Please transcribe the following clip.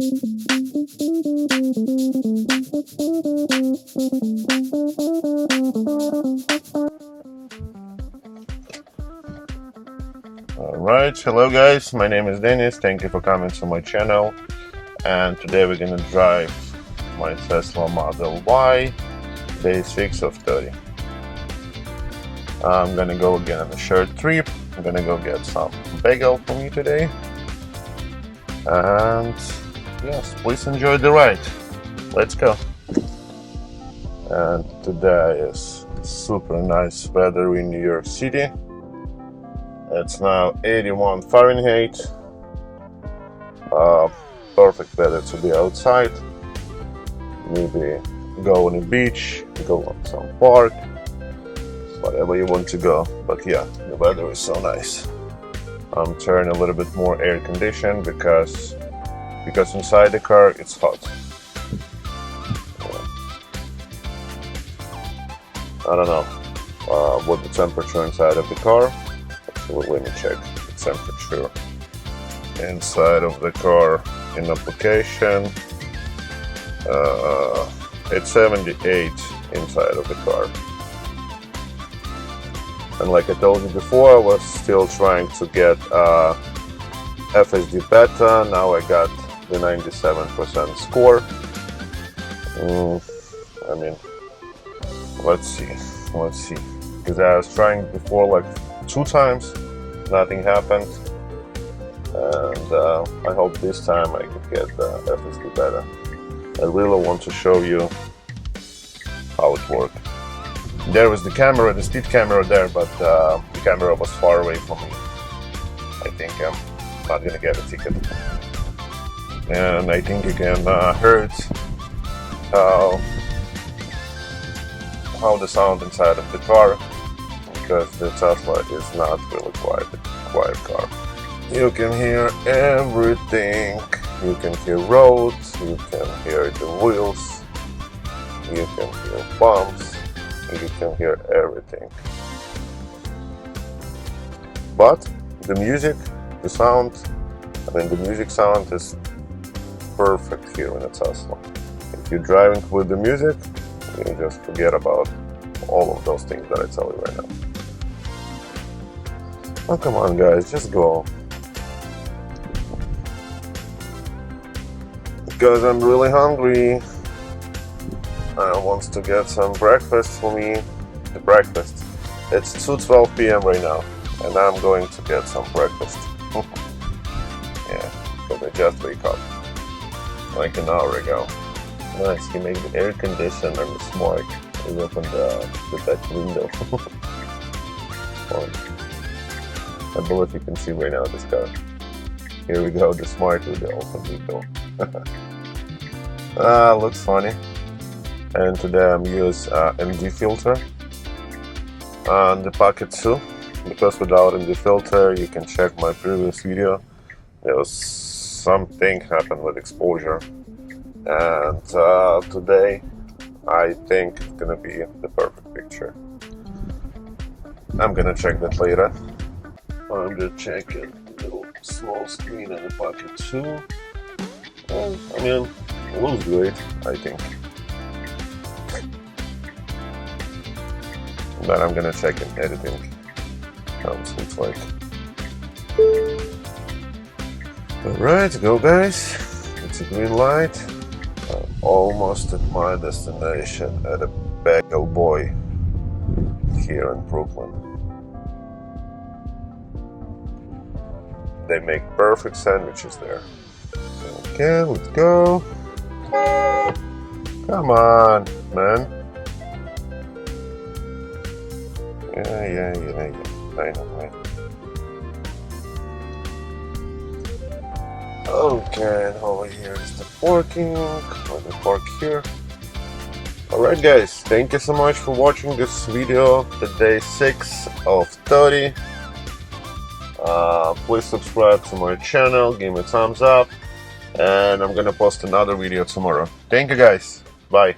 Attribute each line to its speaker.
Speaker 1: Alright, hello guys, my name is Dennis, thank you for coming to my channel, and today we're gonna drive my Tesla Model Y, day 6 of 30. I'm gonna go again on a short trip. I'm gonna go get some bagel for me today, and yes, please enjoy the ride. Let's go. And today is super nice weather in New York City. It's now 81 Fahrenheit. Perfect weather to be outside. Maybe go on a beach, go on some park, whatever you want to go. But yeah, the weather is so nice. I'm turning a little bit more air conditioned because inside the car it's hot. I don't know what the temperature inside of the car. Well, let me check the temperature inside of the car in application. It's 78 inside of the car. And like I told you before, I was still trying to get FSD beta. Now I got the 97% score. I mean, let's see. Because I was trying before like 2 times, nothing happened, and I hope this time I could get the FSD beta. I really want to show you how it worked. There was the camera, the speed camera there, but the camera was far away from me. I think I'm not gonna get a ticket. And I think you can hear how the sound inside of the car, because the Tesla is not really quiet car. You can hear everything. You can hear roads, you can hear the wheels, you can hear bumps, you can hear everything. But the music, the sound, the music sound is perfect here in a Tesla. If you're driving with the music, you just forget about all of those things that I tell you right now. Oh, come on guys, just go. Because I'm really hungry. I want to get some breakfast for me. The breakfast. It's 2:12 p.m. right now, and I'm going to get some breakfast. Yeah, because I just wake up like an hour ago. Nice, he made the air conditioner and smart. He opened the back window. I believe you can see right now this car. Here we go, the smart with the open window. Looks funny. And today I'm using MD filter on the Pocket 2, because without MD filter, you can check my previous video. There was something happened with exposure, and today I think it's gonna be the perfect picture. I'm gonna check that later. I'm just checking the little small screen on the Pocket 2. Well, I mean, it looks great, I think. But I'm gonna check in editing how this looks like. Alright, go guys. It's a green light. I'm almost at my destination at a BagelBoy here in Brooklyn. They make perfect sandwiches there. Okay, let's go. Come on, man. Yeah. I know, right? Okay, and over here is the parking. Let me park here. Alright guys, thank you so much for watching this video, the day 6 of 30. Please subscribe to my channel, give me a thumbs up, and I'm gonna post another video tomorrow. Thank you guys, bye.